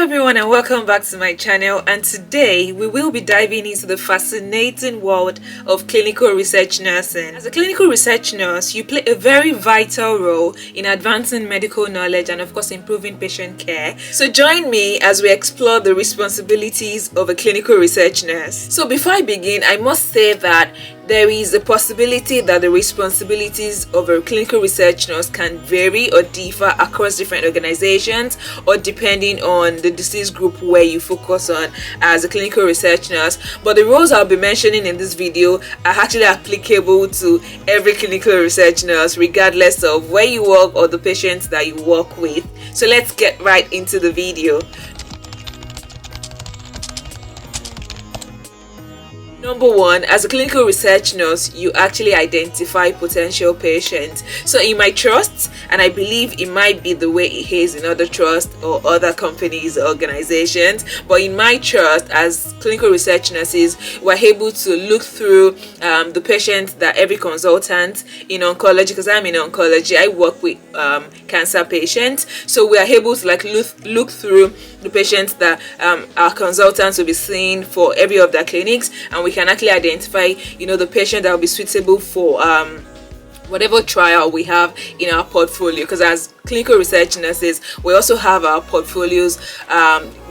everyone and welcome back to my channel, and today we will be diving into the fascinating world of clinical research nursing. As a clinical research nurse, you play a very vital role in advancing medical knowledge and of course improving patient care. So join me as we explore the responsibilities of a clinical research nurse. So before I begin, I must say that there is a possibility that the responsibilities of a clinical research nurse can vary or differ across different organizations or depending on the disease group where you focus on as a clinical research nurse. But the roles I'll be mentioning in this video are actually applicable to every clinical research nurse, regardless of where you work or the patients that you work with. So let's get right into the video. Number one, as a clinical research nurse, you actually identify potential patients. So in my trusts, and I believe it might be the way it is in other trusts or other companies or organizations, but in my trust as clinical research nurses, we're able to look through the patients that every consultant in oncology, because I'm in oncology, I work with cancer patients, so we are able to look through the patients that our consultants will be seeing for every of their clinics, and we can actually identify the patient that will be suitable for whatever trial we have in our portfolio. Because as clinical research nurses, we also have our portfolios,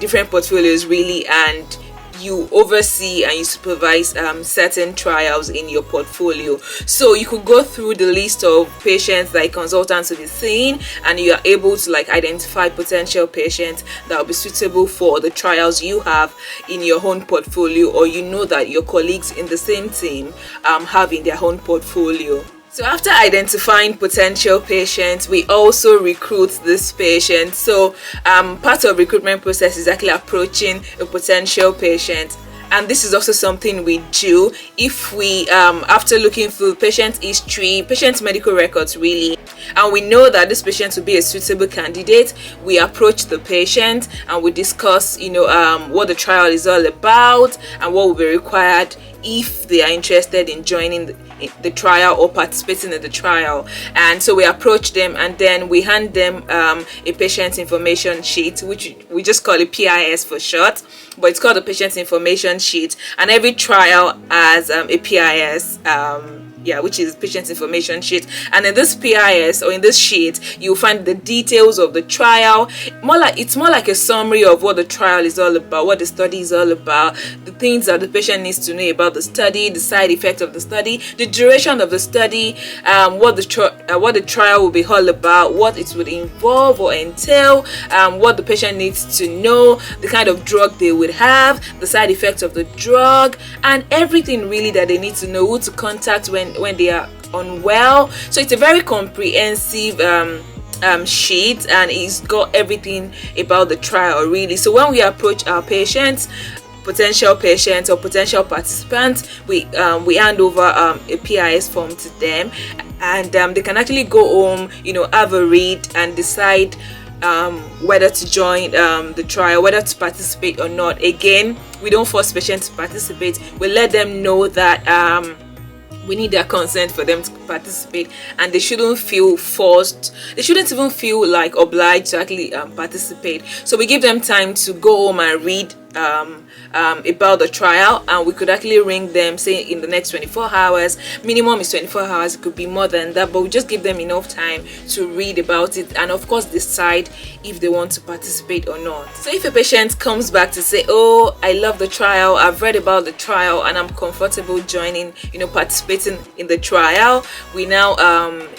different portfolios really, and you oversee and you supervise certain trials in your portfolio. So you could go through the list of patients that consultants will be seeing, and you are able to identify potential patients that will be suitable for the trials you have in your own portfolio, or that your colleagues in the same team have in their own portfolio. So after identifying potential patients, we also recruit this patient. So part of recruitment process is actually approaching a potential patient. And this is also something we do if we, after looking through patient history, patient's medical records really, and we know that this patient will be a suitable candidate, we approach the patient and we discuss, what the trial is all about and what will be required if they are interested in joining the trial or participating in the trial. And so we approach them and then we hand them a patient information sheet, which we just call it PIS for short, but it's called a patient information sheet, and every trial has a PIS, which is patient information sheet. And in this PIS, or in this sheet, you'll find the details of the trial. It's more like a summary of what the trial is all about, what the study is all about, the things that the patient needs to know about the study, the side effects of the study, the duration of the study, what the trial will be all about, what it would involve or entail, what the patient needs to know, the kind of drug they would have, the side effects of the drug, and everything really that they need to know, who to contact when they are unwell. So it's a very comprehensive sheet, and it's got everything about the trial really. So when we approach our patients, potential patients or potential participants, we hand over a PIS form to them, and they can actually go home, have a read and decide whether to join the trial, whether to participate or not. Again, we don't force patients to participate. We let them know that we need their consent for them to participate, and they shouldn't feel forced. They shouldn't even feel obliged to actually participate. So we give them time to go home and read about the trial, and we could actually ring them, say in the next 24 hours. Minimum is 24 hours, it could be more than that, but we just give them enough time to read about it and of course decide if they want to participate or not. So if a patient comes back to say, oh, I love the trial, I've read about the trial and I'm comfortable joining, participating in the trial, we now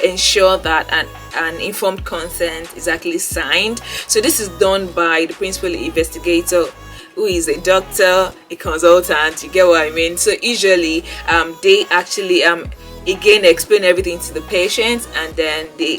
ensure that an informed consent is actually signed. So this is done by the principal investigator, who is a doctor, a consultant, you get what I mean. So usually they actually again explain everything to the patient, and then they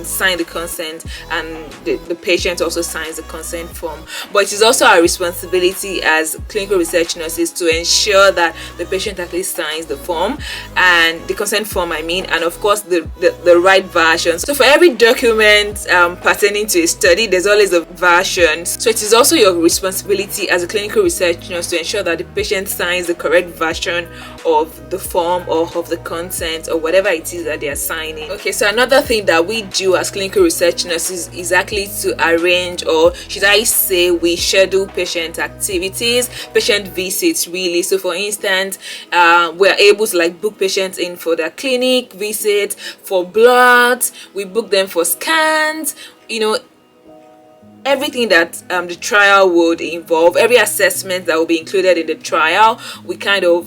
sign the consent, and the patient also signs the consent form. But it is also our responsibility as clinical research nurses to ensure that the patient actually signs the form, and the consent form and of course the right version. So for every document pertaining to a study, there's always a version. So it is also your responsibility as a clinical research nurse to ensure that the patient signs the correct version of the form or of the consent or whatever it is that they are signing. Okay, so another thing that that we do as clinical research nurses is actually to arrange, or should I say, we schedule patient activities, patient visits really. So for instance, we're able to like book patients in for their clinic visit, for bloods, we book them for scans, everything that the trial would involve, every assessment that will be included in the trial, we kind of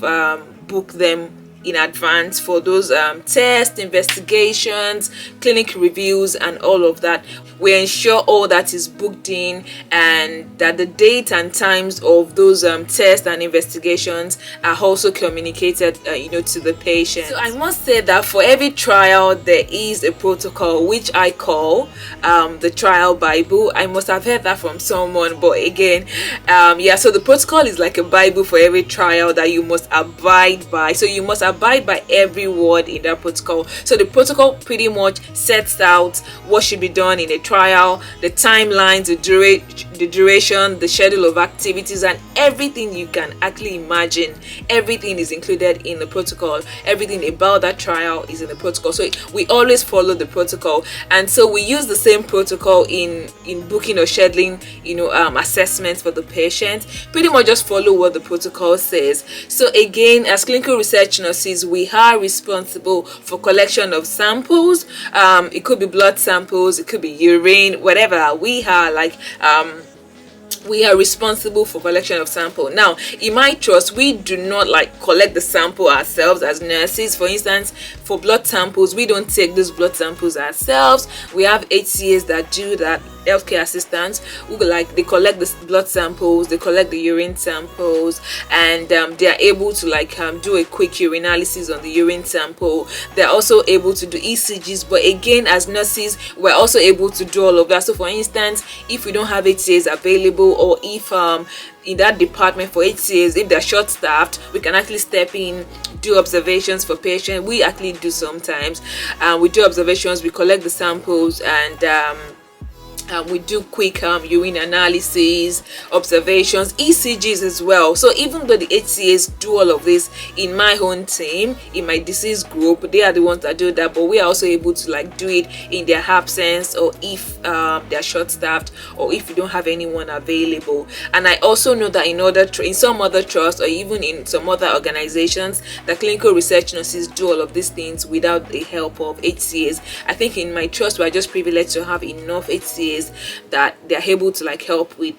book them in advance for those tests, investigations, clinic reviews, and all of that. We ensure all that is booked in, and that the date and times of those tests and investigations are also communicated to the patient. So I must say that for every trial there is a protocol, which I call the trial Bible. I must have heard that from someone, but again, so the protocol is like a Bible for every trial that you must abide by. So you must abide by every word in that protocol. So the protocol pretty much sets out what should be done in a trial, the timelines, the duration, the schedule of activities, and everything you can actually imagine. Everything is included in the protocol. Everything about that trial is in the protocol. So we always follow the protocol, and so we use the same protocol in booking or scheduling assessments for the patient. Pretty much just follow what the protocol says. So again, as clinical research nurses, we are responsible for collection of samples. It could be blood samples, it could be urine, whatever. We are responsible for collection of sample. Now in my trust, we do not collect the sample ourselves as nurses. For instance, for blood samples, we don't take those blood samples ourselves. We have HCAs that do that, healthcare assistants who they collect the blood samples, they collect the urine samples, and they are able to do a quick urinalysis on the urine sample. They're also able to do ECGs, but again, as nurses, we're also able to do all of that. So for instance, if we don't have HCAs available, or if in that department for HCAs, if they're short-staffed, we can actually step in, do observations for patients. We actually do sometimes. We do observations, we collect the samples, and we do quick urine analysis, observations, ECGs as well. So even though the HCAs do all of this, in my own team, in my disease group, they are the ones that do that, but we are also able to do it in their absence, or if they're short-staffed, or if we don't have anyone available. And I also know that in some other trusts, or even in some other organizations, the clinical research nurses do all of these things without the help of HCAs. I think in my trust, we're just privileged to have enough HCAs that they're able to help with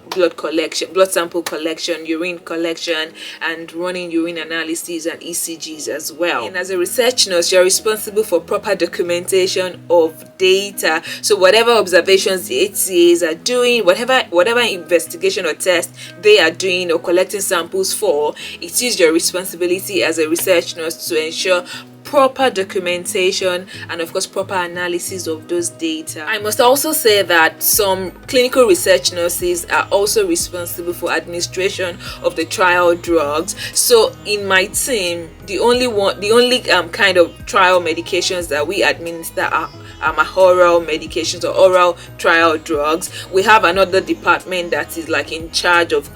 blood sample collection, urine collection, and running urine analysis and ECGs as well. And as a research nurse, you're responsible for proper documentation of data. So whatever observations the HCAs are doing, whatever investigation or test they are doing or collecting samples for, it is your responsibility as a research nurse to ensure proper documentation and of course proper analysis of those data. I must also say that some clinical research nurses are also responsible for administration of the trial drugs. So in my team, the only kind of trial medications that we administer are oral medications or oral trial drugs. We have another department that is in charge of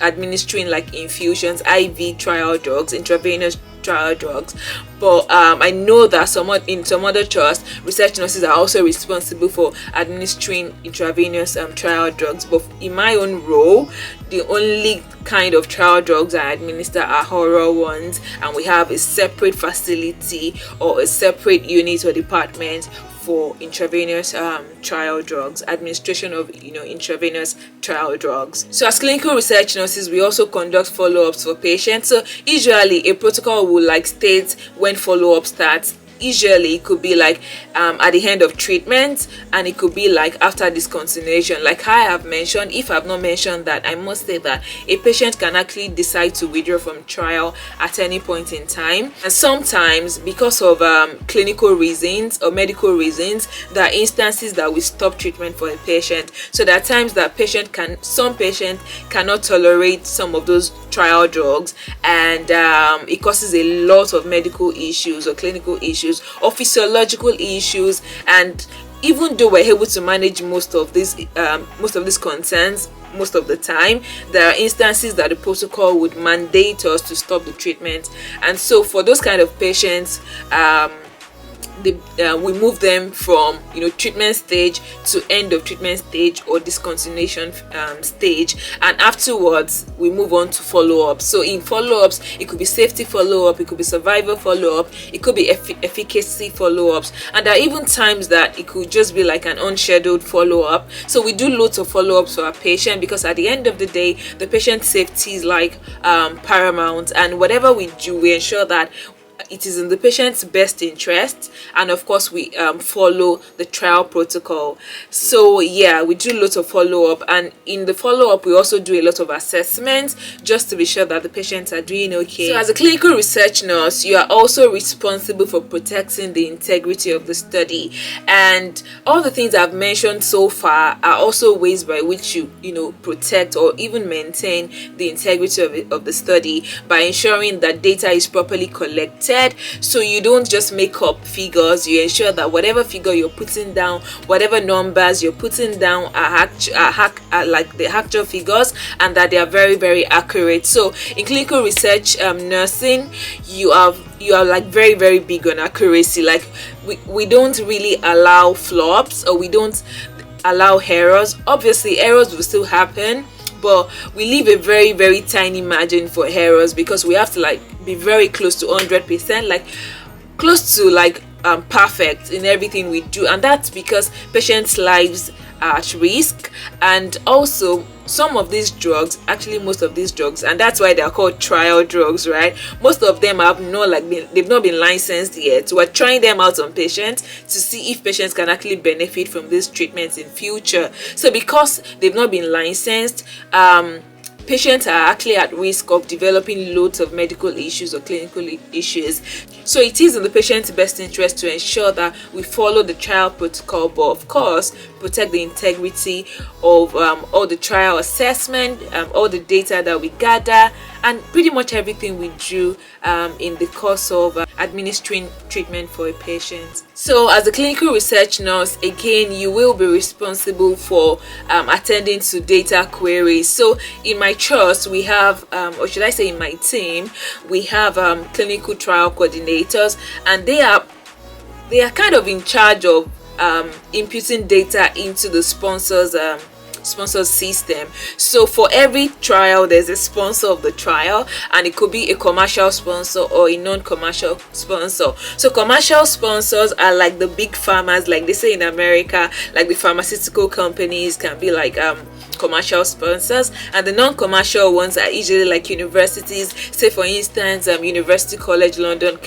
administering infusions, IV trial drugs, intravenous trial drugs. But I know that in some other trusts, research nurses are also responsible for administering intravenous trial drugs. But in my own role, the only kind of trial drugs I administer are oral ones, and we have a separate facility or a separate unit or department for intravenous trial drugs, administration of intravenous trial drugs. So as clinical research nurses, we also conduct follow-ups for patients. So usually a protocol will state when follow-up starts. Usually it could be at the end of treatment, and it could be after discontinuation. Like I have mentioned, if I've not mentioned that, I must say that a patient can actually decide to withdraw from trial at any point in time, and sometimes because of clinical reasons or medical reasons, there are instances that we stop treatment for a patient. So there are times that some patients cannot tolerate some of those trial drugs, and it causes a lot of medical issues or clinical issues or physiological issues. And even though we're able to manage most of these concerns most of the time, there are instances that the protocol would mandate us to stop the treatment. And so for those kind of patients, we move them from treatment stage to end of treatment stage or discontinuation stage, and afterwards we move on to follow-up. So in follow-ups, it could be safety follow-up, it could be survival follow-up, it could be efficacy follow-ups, and there are even times that it could just be like an unscheduled follow-up. So we do loads of follow-ups for our patient, because at the end of the day, the patient safety is like paramount, and whatever we do, we ensure that it is in the patient's best interest, and of course we follow the trial protocol. So yeah, we do lots of follow-up, and in the follow-up we also do a lot of assessments just to be sure that the patients are doing okay. So as a clinical research nurse, you are also responsible for protecting the integrity of the study, and all the things I've mentioned so far are also ways by which you protect or even maintain the integrity of the study, by ensuring that data is properly collected. So you don't just make up figures. You ensure that whatever figure you're putting down, whatever numbers you're putting down are like the actual figures, and that they are very, very accurate. So in clinical research nursing, you are like very, very big on accuracy. Like we don't really allow flops, or we don't allow errors. Obviously errors will still happen, but we leave a very, very tiny margin for errors, because we have to like be very close to 100%, like close to like perfect in everything we do. And that's because patients' lives are at risk, and also some of these drugs, actually most of these drugs, and that's why they're called trial drugs, right? Most of them they've not been licensed yet. We're trying them out on patients to see if patients can actually benefit from these treatments in future. So because they've not been licensed, patients are actually at risk of developing loads of medical issues or clinical issues. So it is in the patient's best interest to ensure that we follow the trial protocol, but of course protect the integrity of all the trial assessment, all the data that we gather, and pretty much everything we do in the course of administering treatment for a patient. So as a clinical research nurse, again, you will be responsible for attending to data queries. So in my trust, we have, or should I say in my team, we have clinical trial coordinators, and they are kind of in charge of inputting data into the sponsor's system. So for every trial, there's a sponsor of the trial, and it could be a commercial sponsor or a non-commercial sponsor. So commercial sponsors are like the big pharmas, like they say in America, like the pharmaceutical companies can be like commercial sponsors, and the non-commercial ones are usually like universities. Say for instance, University College London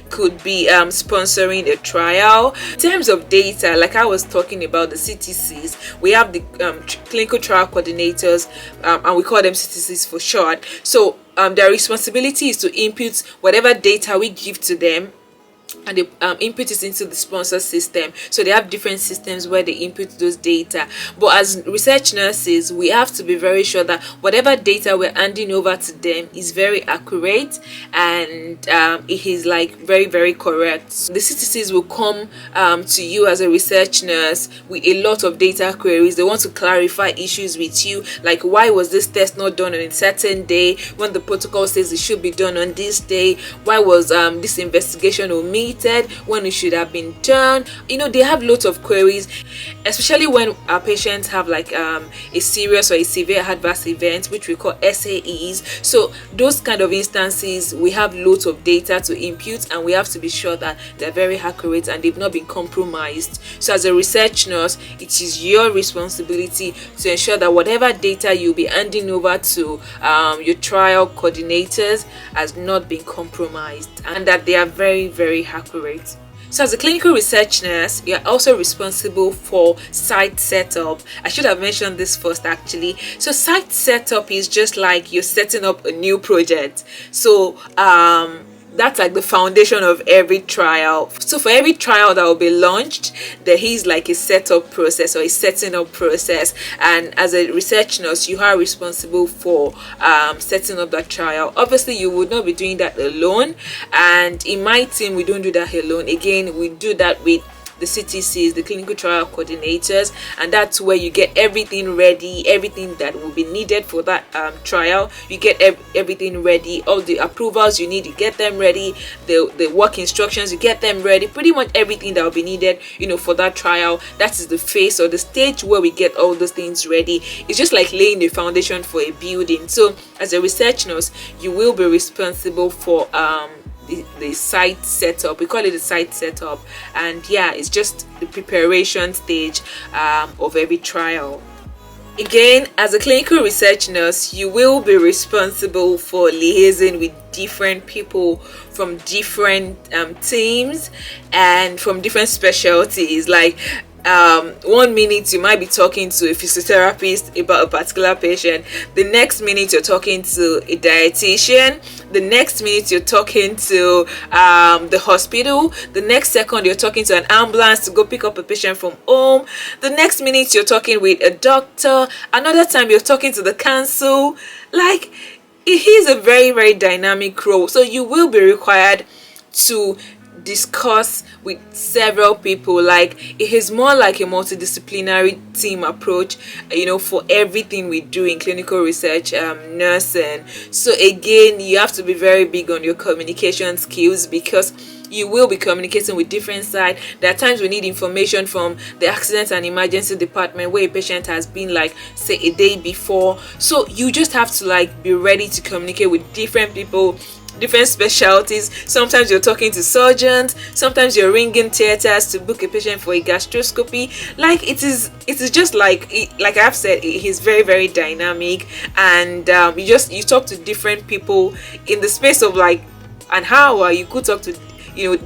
could be sponsoring a trial. In terms of data, like I was talking about, the CTCs, we have the clinical trial coordinators, and we call them CTCs for short. So their responsibility is to input whatever data we give to them, and they input it into the sponsor system. So they have different systems where they input those data. But as research nurses, we have to be very sure that whatever data we're handing over to them is very accurate, and it is like very, very correct. The CTCs will come to you as a research nurse with a lot of data queries. They want to clarify issues with you, like why was this test not done on a certain day when the protocol says it should be done on this day? Why was this investigation omitted when it should have been done? They have lots of queries, especially when our patients have like a serious or a severe adverse event, which we call SAEs. So those kind of instances, we have lots of data to input, and we have to be sure that they're very accurate and they've not been compromised. So as a research nurse, it is your responsibility to ensure that whatever data you'll be handing over to your trial coordinators has not been compromised, and that they are very, very accurate. So as a clinical research nurse, you're also responsible for site setup. I should have mentioned this first actually. So site setup is just like you're setting up a new project. So that's like the foundation of every trial. So for every trial that will be launched, there is like a setup process or a setting up process, and as a research nurse, you are responsible for setting up that trial. Obviously you would not be doing that alone, and in my team we don't do that alone. Again, we do that with the CTCs, the clinical trial coordinators, and that's where you get everything ready, everything that will be needed for that trial. You get everything ready, all the approvals you need, you get them ready, the work instructions, you get them ready, pretty much everything that will be needed, for that trial. That is the phase or the stage where we get all those things ready. It's just like laying the foundation for a building. So as a research nurse, you will be responsible for the site setup. We call it the site setup, and yeah, it's just the preparation stage of every trial. Again, as a clinical research nurse, you will be responsible for liaising with different people from different teams and from different specialties. Like 1 minute you might be talking to a physiotherapist about a particular patient, the next minute you're talking to a dietitian, the next minute you're talking to the hospital, the next second you're talking to an ambulance to go pick up a patient from home, the next minute you're talking with a doctor, another time you're talking to the council. Like, it is a very, very dynamic role, so you will be required to discuss with several people. Like, it is more like a multidisciplinary team approach, for everything we do in clinical research nursing. So again, you have to be very big on your communication skills, because you will be communicating with different sides. There are times we need information from the accident and emergency department where a patient has been, like, say, a day before. So you just have to be ready to communicate with different people, different specialties. Sometimes you're talking to surgeons, sometimes you're ringing theaters to book a patient for a gastroscopy. Like, it is just like I've said, it is very, very dynamic, and you talk to different people in the space of like an hour. You could talk to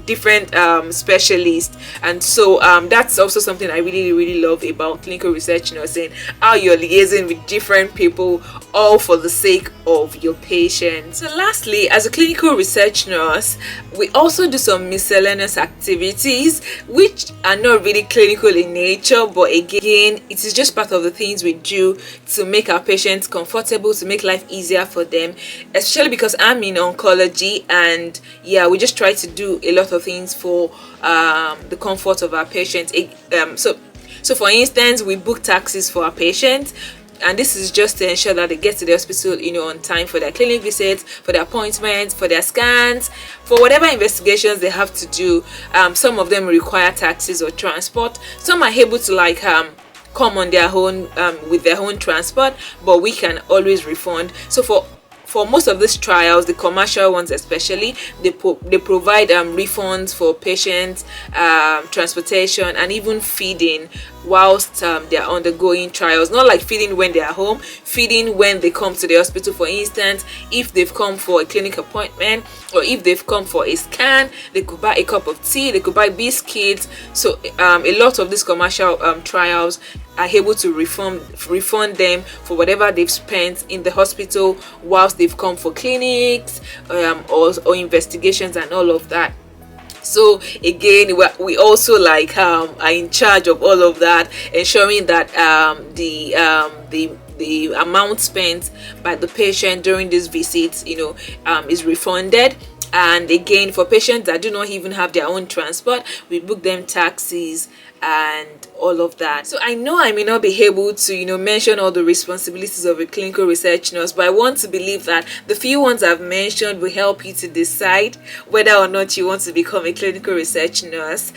different specialists, and so that's also something I really, really love about clinical research nursing, how you're liaising with different people, all for the sake of your patient. So lastly, as a clinical research nurse, we also do some miscellaneous activities which are not really clinical in nature, but again, it is just part of the things we do to make our patients comfortable, to make life easier for them, especially because I'm in oncology, and yeah, we just try to do a lot of things for the comfort of our patients. So for instance, we book taxis for our patients, and this is just to ensure that they get to the hospital on time for their clinic visits, for their appointments, for their scans, for whatever investigations they have to do. Some of them require taxis or transport. Some are able to come on their own with their own transport, but we can always refund. So for most of these trials, the commercial ones especially, they provide refunds for patients, transportation, and even feeding whilst they're undergoing trials. Not like feeding when they're home, feeding when they come to the hospital. For instance, if they've come for a clinic appointment, or if they've come for a scan, they could buy a cup of tea, they could buy biscuits. So a lot of these commercial trials are able to refund them for whatever they've spent in the hospital whilst they've come for clinics or investigations and all of that. So again, we also are in charge of all of that, ensuring that the amount spent by the patient during these visits is refunded. And again, for patients that do not even have their own transport, we book them taxis and all of that. So I know I may not be able to mention all the responsibilities of a clinical research nurse, but I want to believe that the few ones I've mentioned will help you to decide whether or not you want to become a clinical research nurse.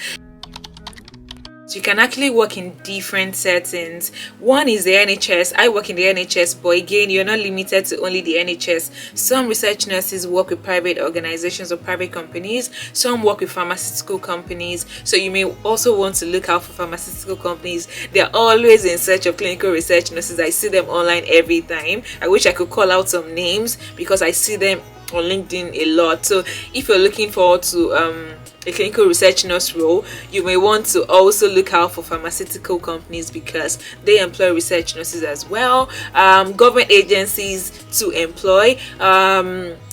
So you can actually work in different settings. One is the NHS. I work in the NHS, but again, you're not limited to only the NHS. Some research nurses work with private organizations or private companies. Some work with pharmaceutical companies. So you may also want to look out for pharmaceutical companies. They're always in search of clinical research nurses. I see them online every time. I wish I could call out some names because I see them on LinkedIn a lot. So if you're looking forward to a clinical research nurse role, you may want to also look out for pharmaceutical companies because they employ research nurses as well. Government agencies to employ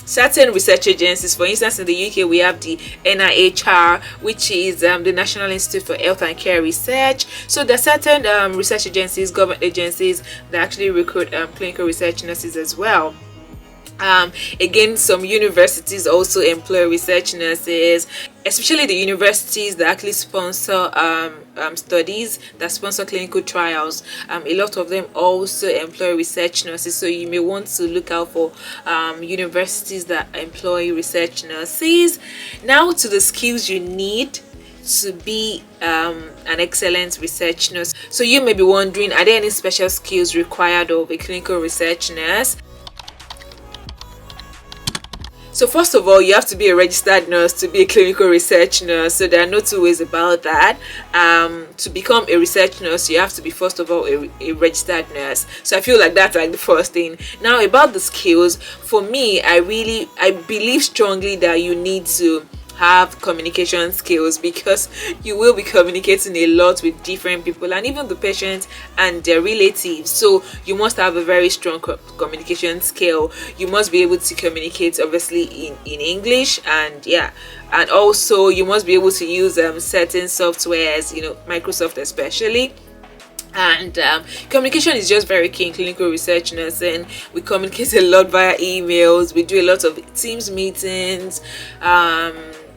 certain research agencies. For instance, in the UK we have the NIHR, which is the National Institute for Health and Care Research. So there are certain research agencies, government agencies that actually recruit clinical research nurses as well. Again, some universities also employ research nurses, especially the universities that actually sponsor studies, that sponsor clinical trials. A lot of them also employ research nurses, so you may want to look out for universities that employ research nurses. Now to the skills you need to be an excellent research nurse. So you may be wondering, are there any special skills required of a clinical research nurse? So first of all, you have to be a registered nurse to be a clinical research nurse. So there are no two ways about that. To become a research nurse, you have to be first of all a registered nurse. So I feel like that's like the first thing. Now about the skills, for me, I believe strongly that you need to have communication skills, because you will be communicating a lot with different people and even the patients and their relatives. So you must have a very strong communication skill. You must be able to communicate obviously in English, and and also you must be able to use certain softwares, Microsoft especially. And communication is just very key in clinical research nursing. We communicate a lot via emails, we do a lot of Teams meetings,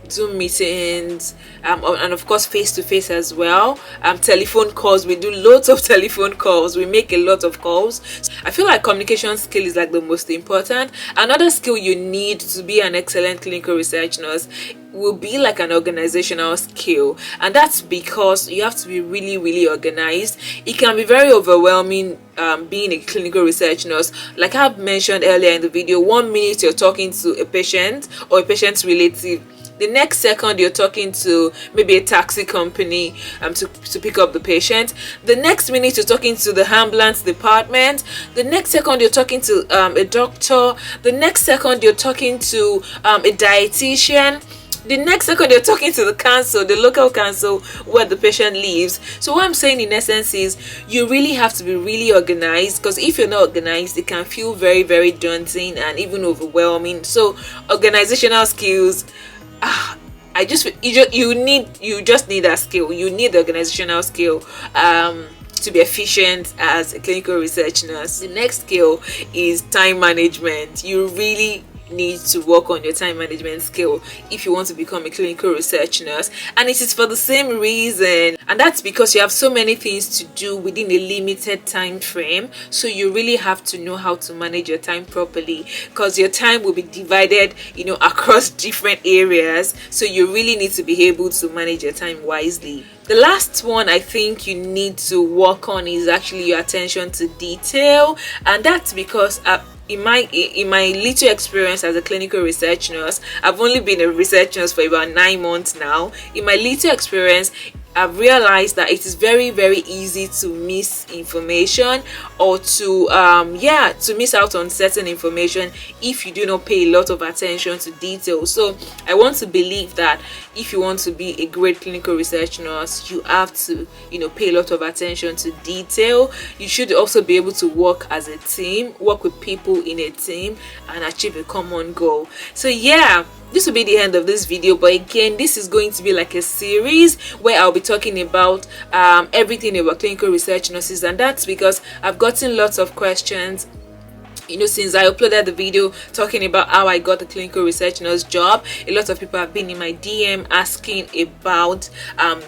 Zoom meetings, and of course face-to-face as well. Telephone calls, we do lots of telephone calls, we make a lot of calls. I feel like communication skill is like the most important. Another skill you need to be an excellent clinical research nurse will be like an organizational skill, and that's because you have to be really organized. It can be very overwhelming being a clinical research nurse. Like I've mentioned earlier in the video, 1 minute you're talking to a patient or a patient's relative, the next second you're talking to maybe a taxi company to pick up the patient, the next minute you're talking to the ambulance department, the next second you're talking to a doctor, the next second you're talking to a dietitian, the next second you're talking to the council, the local council where the patient lives. So what I'm saying in essence is you really have to be really organized, because if you're not organized, it can feel very daunting and even overwhelming. So organizational skills, you just need that skill. You need the organizational skill to be efficient as a clinical research nurse. The next skill is time management. You really need to work on your time management skill if you want to become a clinical research nurse, and it is for the same reason, and that's because you have so many things to do within a limited time frame. So you really have to know how to manage your time properly, because your time will be divided across different areas. So you really need to be able to manage your time wisely. The last one I think you need to work on is actually your attention to detail, and that's because in my little experience as a clinical research nurse, I've only been a research nurse for about 9 months now. In my little experience, I've realized that it is very easy to miss information, or to miss out on certain information if you do not pay a lot of attention to detail. So I want to believe that if you want to be a great clinical research nurse, you have to pay a lot of attention to detail. You should also be able to work as a team, work with people in a team, and achieve a common goal. So this will be the end of this video, but again, this is going to be like a series where I'll be talking about everything about clinical research nurses, and that's because I've gotten lots of questions since I uploaded the video talking about how I got the clinical research nurse job. A lot of people have been in my DM asking about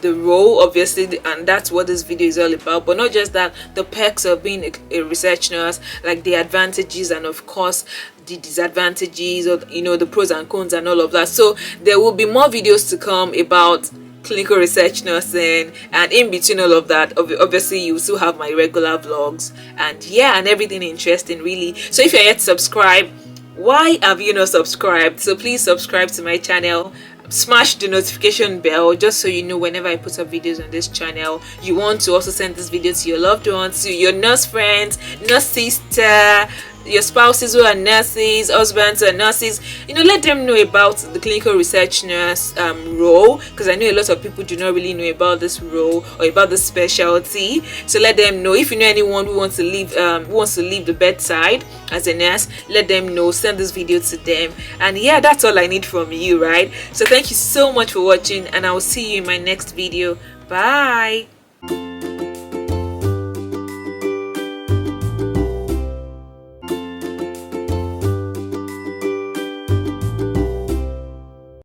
the role, obviously, and that's what this video is all about. But not just that, the perks of being a research nurse, like the advantages and of course the disadvantages, or the pros and cons and all of that. So there will be more videos to come about clinical research nursing, and in between all of that, obviously you still have my regular vlogs and everything interesting really. So if you're yet to subscribe, why have you not subscribed? So please subscribe to my channel, smash the notification bell just so you know whenever I put up videos on this channel. You want to also send this video to your loved ones, to your nurse friends, nurse sister, your spouses who are nurses, husbands who are nurses. Let them know about the clinical research nurse role, because I know a lot of people do not really know about this role or about the specialty. So let them know. If you know anyone who wants to leave the bedside as a nurse, let them know. Send this video to them, and that's all I need from you, right? So thank you so much for watching, and I will see you in my next video. Bye.